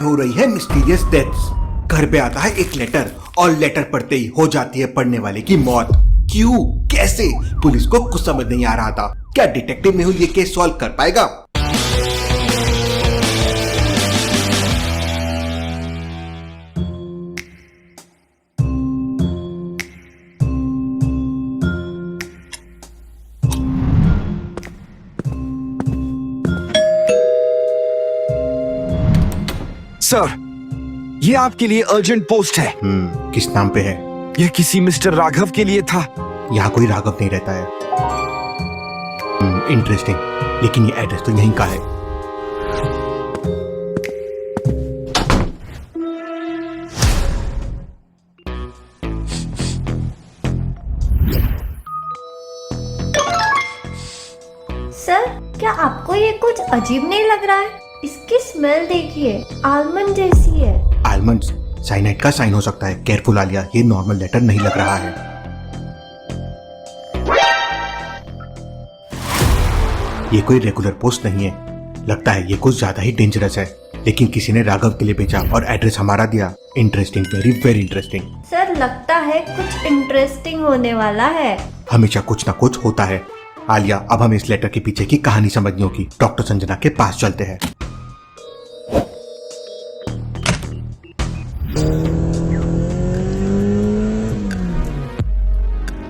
हो रही है मिस्टीरियस डेथ्स। घर पे आता है एक लेटर और लेटर पढ़ते ही हो जाती है पढ़ने वाले की मौत। क्यों, कैसे? पुलिस को कुछ समझ नहीं आ रहा था। क्या डिटेक्टिव मेहुल ये केस सॉल्व कर पाएगा? सर, ये आपके लिए अर्जेंट पोस्ट है। किस नाम पे है? यह किसी मिस्टर राघव के लिए था। यहाँ कोई राघव नहीं रहता है। इंटरेस्टिंग, लेकिन ये एड्रेस तो यहीं का है। सर, क्या आपको ये कुछ अजीब नहीं लग रहा है? इसकी स्मेल देखिए, आलमंड जैसी है। आलमंड्स साइनाइड का साइन हो सकता है। केयरफुल आलिया, ये नॉर्मल लेटर नहीं लग रहा है। ये कोई रेगुलर पोस्ट नहीं है। लगता है ये कुछ ज्यादा ही डेंजरस है। लेकिन किसी ने राघव के लिए भेजा और एड्रेस हमारा दिया। Interesting, very very interesting. Sir, लगता है कुछ इंटरेस्टिंग होने वाला है। हमेशा कुछ ना कुछ होता है। आलिया, अब हमें इस लेटर के पीछे की कहानी समझनी होगी। डॉक्टर संजना के पास चलते हैं।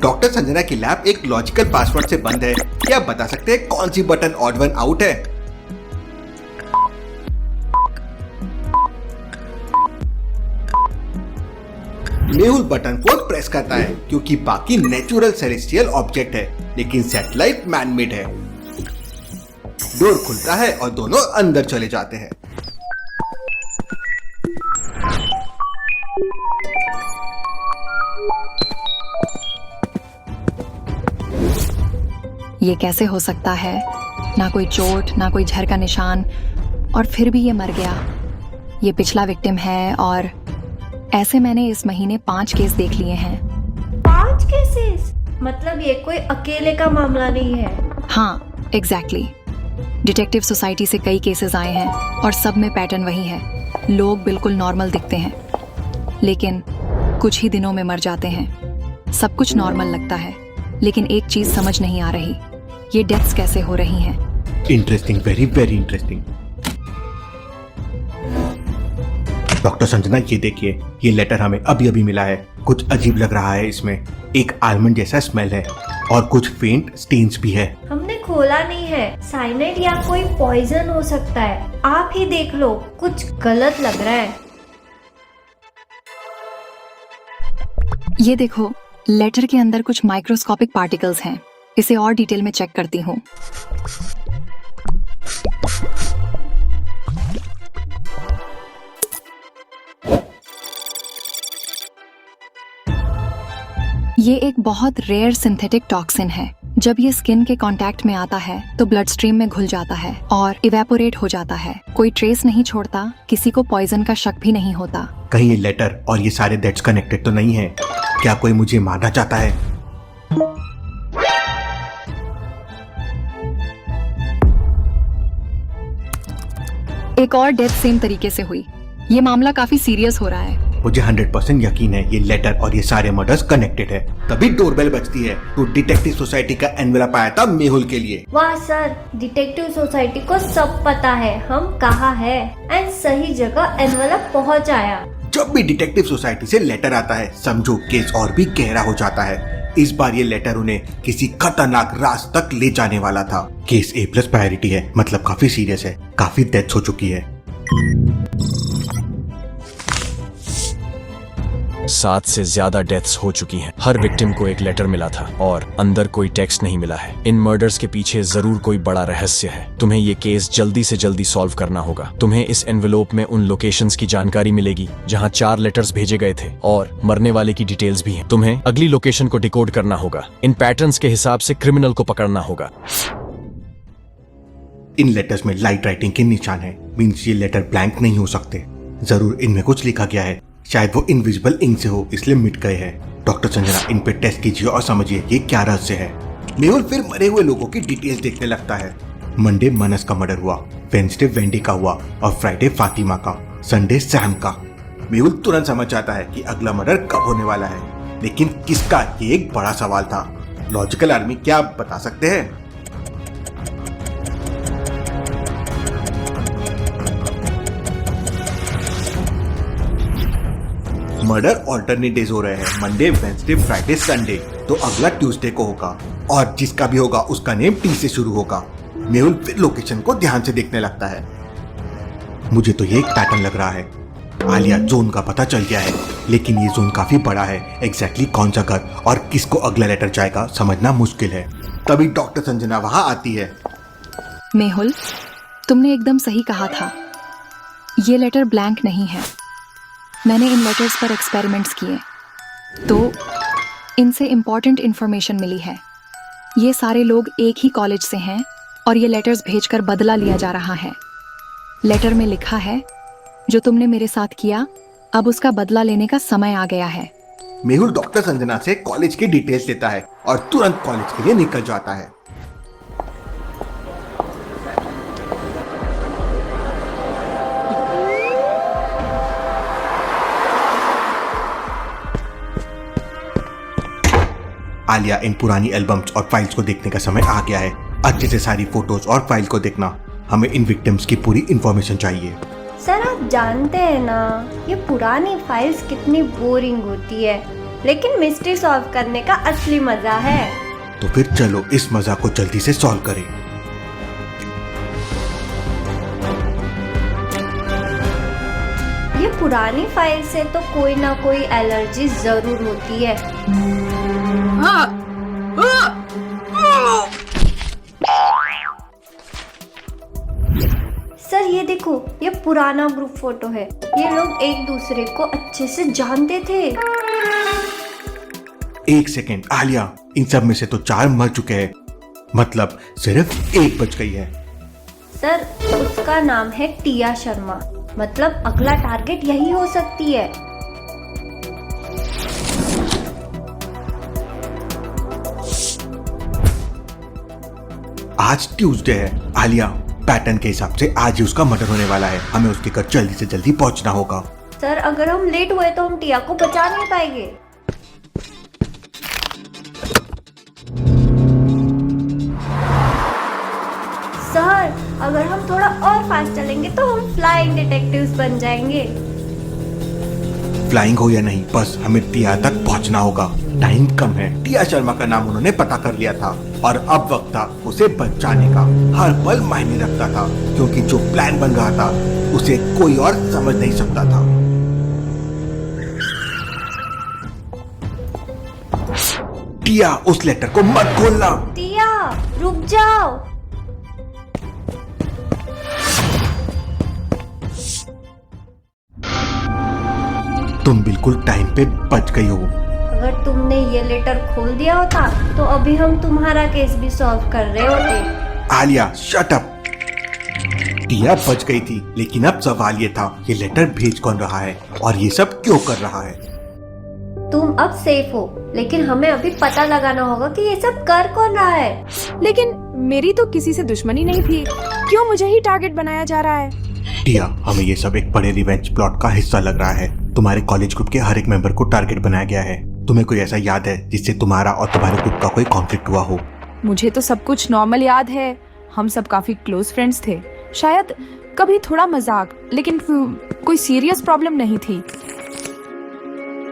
डॉक्टर संजना की लैब एक लॉजिकल पासवर्ड से बंद है। क्या आप बता सकते हैं कौन सी बटन ऑड वन आउट है? मेहुल बटन को प्रेस करता है क्योंकि बाकी नेचुरल सेलेस्टियल ऑब्जेक्ट है, लेकिन सैटेलाइट मैनमेड है। डोर खुलता है और दोनों अंदर चले जाते हैं। ये कैसे हो सकता है? ना कोई चोट, ना कोई झर का निशान, और फिर भी ये मर गया। ये पिछला विक्टिम है और ऐसे मैंने इस महीने 5 केस देख लिए हैं। 5 केसेस? मतलब ये कोई अकेले का मामला नहीं है। हाँ, एग्जैक्टली। डिटेक्टिव सोसाइटी से कई केसेस आए हैं और सब में पैटर्न वही है। लोग बिल्कुल नॉर्मल दिखते हैं, लेकिन कुछ ही दिनों में मर जाते हैं। सब कुछ नॉर्मल लगता है, लेकिन एक चीज समझ नहीं आ रही, ये डेथ्स कैसे हो रही हैं। Interesting, very very interesting. Doctor Sanjana, ये देखिए, ये लेटर हमें अभी अभी मिला है। कुछ अजीब लग रहा है इसमें। एक आलमंड जैसा स्मेल है और कुछ फेंट स्टेन्स भी है। हमने खोला नहीं है। साइनाइड या कोई पॉइजन हो सकता है। आप ही देख लो, कुछ गलत लग रहा है। ये देखो, लेटर के अंदर कुछ माइक्रोस्कोपिक पार्टिकल्स हैं। इसे और डिटेल में चेक करती हूँ। ये एक बहुत रेयर सिंथेटिक टॉक्सिन है। जब ये स्किन के कांटेक्ट में आता है तो ब्लड स्ट्रीम में घुल जाता है और इवेपोरेट हो जाता है। कोई ट्रेस नहीं छोड़ता, किसी को पॉइजन का शक भी नहीं होता। कहीं ये लेटर और ये सारे डेट्स कनेक्टेड तो नहीं है? क्या कोई मुझे मारना चाहता है? एक और डेथ सेम तरीके से हुई। ये मामला काफी सीरियस हो रहा है। मुझे 100% यकीन है ये लेटर और ये सारे मर्डर्स कनेक्टेड है। तभी डोरबेल बजती है तो डिटेक्टिव सोसाइटी का एनवेलप आया था मेहुल के लिए। वाह सर, डिटेक्टिव सोसाइटी को सब पता है हम कहाँ है एंड सही जगह एनवेलप पहुँच आया। जब भी डिटेक्टिव सोसाइटी से लेटर आता है, समझो केस और भी गहरा हो जाता है। इस बार ये लेटर उन्हें किसी खतरनाक राज तक ले जाने वाला था। केस A+ प्रायोरिटी है, मतलब काफी सीरियस है। काफी डेथ्स हो चुकी है। 7 से ज्यादा डेथ्स हो चुकी हैं। हर विक्टिम को एक लेटर मिला था और अंदर कोई टेक्स्ट नहीं मिला है। इन मर्डर्स के पीछे जरूर कोई बड़ा रहस्य है। तुम्हें ये केस जल्दी से जल्दी सॉल्व करना होगा। तुम्हें इस एनवेलोप में उन लोकेशंस की जानकारी मिलेगी जहां 4 लेटर्स भेजे गए थे और मरने वाले की डिटेल्स भी हैं। तुम्हें अगली लोकेशन को डिकोड करना होगा। इन पैटर्न्स के हिसाब से क्रिमिनल को पकड़ना होगा। इन लेटर्स में लाइट राइटिंग के निशान है। मींस ये लेटर ब्लैंक नहीं हो सकते। जरूर इनमें कुछ लिखा गया है। शायद वो इनविजिबल इंक से हो, इसलिए मिट गए हैं। डॉक्टर संजना, इन पे टेस्ट कीजिए और समझिए ये क्या रहस्य है। मेहुल फिर मरे हुए लोगों की डिटेल्स देखने लगता है। मंडे मनस का मर्डर हुआ, वेंसडे वेंडी का हुआ और फ्राइडे फातिमा का। संडे सैम का। मेहुल तुरंत समझ जाता है कि अगला मर्डर कब होने वाला है, लेकिन किसका, ये एक बड़ा सवाल था। लॉजिकल आर्मी क्या आप बता सकते हैं? मर्डर ऑल्टरनेट डेज हो रहे हैं, मंडे, वेंसडे, फ्राइडे, संडे। तो अगला ट्यूसडे को होगा और जिसका भी होगा उसका नेम टी से शुरू होगा। मेहुल फिर लोकेशन को ध्यान से देखने लगता है। मुझे तो ये एक पैटर्न लग रहा है। आलिया जोन का पता चल गया है, लेकिन ये जोन काफी बड़ा है। एग्जैक्टली कौन सा घर और किसको अगला लेटर जाएगा समझना मुश्किल है। तभी डॉक्टर संजना वहां आती है। मेहुल, तुमने एकदम सही कहा था। ये लेटर ब्लैंक नहीं है। मैंने इन लेटर्स पर एक्सपेरिमेंट्स किए तो इनसे इम्पॉर्टेंट इन्फॉर्मेशन मिली है। ये सारे लोग एक ही कॉलेज से हैं और ये लेटर्स भेजकर बदला लिया जा रहा है। लेटर में लिखा है, जो तुमने मेरे साथ किया, अब उसका बदला लेने का समय आ गया है। मेहुल डॉक्टर संजना से कॉलेज की डिटेल्स लेता है और तुरंत कॉलेज के लिए निकल जाता है। आलिया इन पुरानी एल्बम्स और फाइल्स को देखने का समय आ गया है। अच्छे से सारी फोटोज और फाइल को देखना। हमें इन विक्टिम्स की पूरी इंफॉर्मेशन चाहिए। सर आप जानते हैं ना, ये पुरानी फाइल्स कितनी बोरिंग होती है, लेकिन मिस्ट्री सॉल्व करने का असली मजा है। तो फिर चलो इस मजा को जल्दी से सॉल्व करें। ये पुरानी फाइल से तो कोई ना कोई एलर्जी जरूर होती है। सर ये देखो, ये पुराना ग्रुप फोटो है। ये लोग एक दूसरे को अच्छे से जानते थे। एक सेकेंड आलिया, इन सब में से तो 4 मर चुके हैं, मतलब सिर्फ 1 बच गई है। सर उसका नाम है टिया शर्मा, मतलब अगला टारगेट यही हो सकती है। आज ट्यूसडे है आलिया, पैटर्न के हिसाब से आज ही उसका मर्डर होने वाला है। हमें उसके घर जल्दी से जल्दी पहुंचना होगा। सर अगर हम लेट हुए तो हम टिया को बचा नहीं पाएंगे। सर अगर हम थोड़ा और फास्ट चलेंगे तो हम फ्लाइंग डिटेक्टिव्स बन जाएंगे। फ्लाइंग हो या नहीं, बस हमें टिया तक पहुंचना होगा। टाइम कम है। टिया शर्मा का नाम उन्होंने पता कर लिया था और अब वक्त था उसे बचाने का। हर पल मायने रखता था, क्योंकि जो प्लान बन रहा था उसे कोई और समझ नहीं सकता था। टिया, उस लेटर को मत खोलना। टिया रुक जाओ। तुम बिल्कुल टाइम पे बच गई हो। अगर तुमने ये लेटर खोल दिया होता तो अभी हम तुम्हारा केस भी सॉल्व कर रहे होते। Alia shut up. टिया बच गई थी, लेकिन अब सवाल ये था, ये लेटर भेज कौन रहा है और ये सब क्यों कर रहा है? तुम अब सेफ हो, लेकिन हमें अभी पता लगाना होगा कि ये सब कर कौन रहा है। लेकिन मेरी तो किसी से दुश्मनी नहीं थी, क्यों मुझे ही टारगेट बनाया जा रहा है? टिया, हमें ये सब एक बड़े रिवेंज प्लॉट का हिस्सा लग रहा है। तुम्हारे कॉलेज ग्रुप के हर एक मेंबर को टारगेट बनाया गया है। तुम्हें कोई ऐसा याद है जिससे तुम्हारा और तुम्हारे ग्रुप का कोई कॉन्फ्लिक्ट हुआ हो? मुझे तो सब कुछ नॉर्मल याद है। हम सब काफी क्लोज फ्रेंड्स थे। शायद कभी थोड़ा मजाक, लेकिन कोई सीरियस प्रॉब्लम नहीं थी।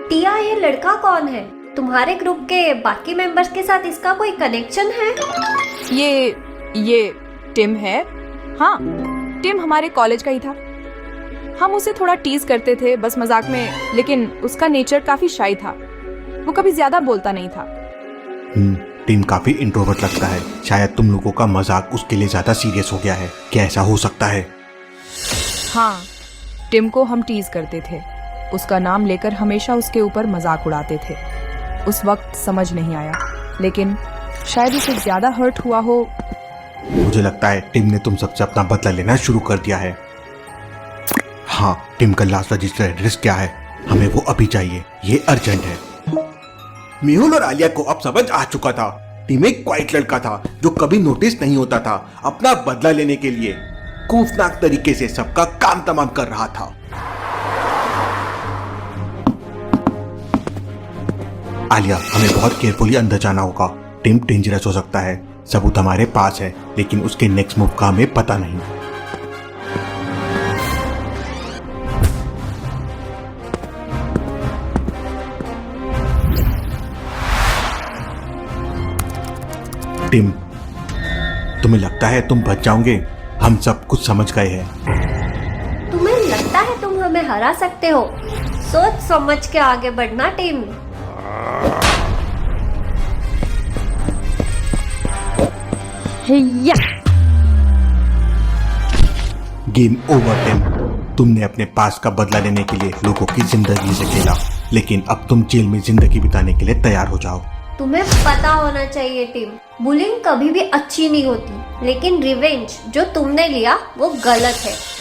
टिया, ये लड़का कौन है? तुम्हारे ग्रुप के बाकी मेंबर्स के साथ इसका कोई कनेक्शन है? ये टिम है। हाँ, टिम हमारे कॉलेज का ही था। हम उसे थोड़ा टीज करते थे, बस मजाक में, लेकिन उसका नेचर काफी शाई था। वो कभी ज्यादा बोलता नहीं था। टिम काफी इंट्रोवर्ट लगता है। शायद तुम लोगों का मजाक उसके लिए ज्यादा सीरियस हो गया है। क्या ऐसा हो सकता है? हाँ, टिम को हम टीज करते थे। उसका नाम लेकर हमेशा उसके ऊपर मजाक उड़ाते थे। उस वक्त समझ नहीं आया, लेकिन शायद उसे ज्यादा हर्ट हुआ हो। मुझे लगता है टिम ने तुम सबसे अपना बदला लेना शुरू कर दिया है। हाँ, टिम का लास्ट रजिस्टर एड्रेस क्या है? हमें वो अभी चाहिए, ये अर्जेंट है। मेहुल और आलिया को अब समझ आ चुका था। टिम एक क्वाइट लड़का था जो कभी नोटिस नहीं होता था। अपना बदला लेने के लिए खौफनाक तरीके से सबका काम तमाम कर रहा था। आलिया, हमें बहुत केयरफुली अंदर जाना होगा। टिम डेंजरस हो सकता है। सबूत हमारे पास है, लेकिन उसके नेक्स्ट मूव का हमें पता नहीं। टिम, तुम्हें लगता है तुम बच जाओगे? हम सब कुछ समझ गए हैं। तुम्हें लगता है तुम हमें हरा सकते हो? सोच समझ के आगे बढ़ना टिम। Game over Tim. तुमने अपने पास का बदला लेने के लिए लोगों की जिंदगी से खेला, लेकिन अब तुम जेल में जिंदगी बिताने के लिए तैयार हो जाओ। तुम्हें पता होना चाहिए टिम, बुलिंग कभी भी अच्छी नहीं होती, लेकिन रिवेंज जो तुमने लिया वो गलत है।